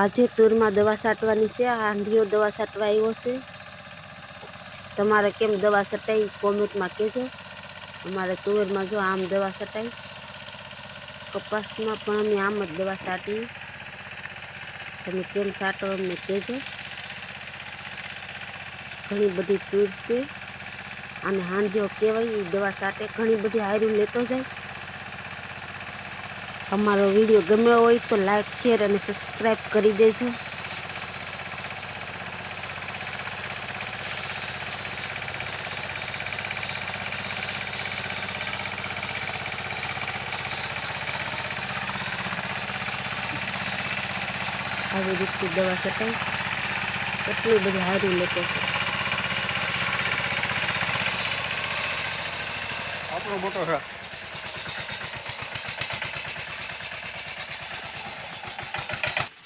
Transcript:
આજે તુરમાં દવા છાંટવાની છે. હાંડિયો દવા છાંટવા આવ્યો છે. તમારે કેમ દવા છટાઈ કોમેન્ટમાં કહેજો. અમારે તુવેરમાં જો આમ દવા છટાઈ, કપાસમાં પણ અમે આમ જ દવા છાંટીએ. તમે કેમ છાંટો અમને કહેજો. ઘણી બધી તુર છે અને હાંડિયો કહેવાય એ દવા છાંટે, ઘણી બધી હાયરું લેતો જાય. અમારો વિડીયો ગમ્યો હોય તો લાઈક, શેર અને સબસ્ક્રાઈબ કરી દેજો. આવી રીતે દવા છટાઈ, કેટલી બધી હાયરું લેતો છે. આપણો મોટો છે.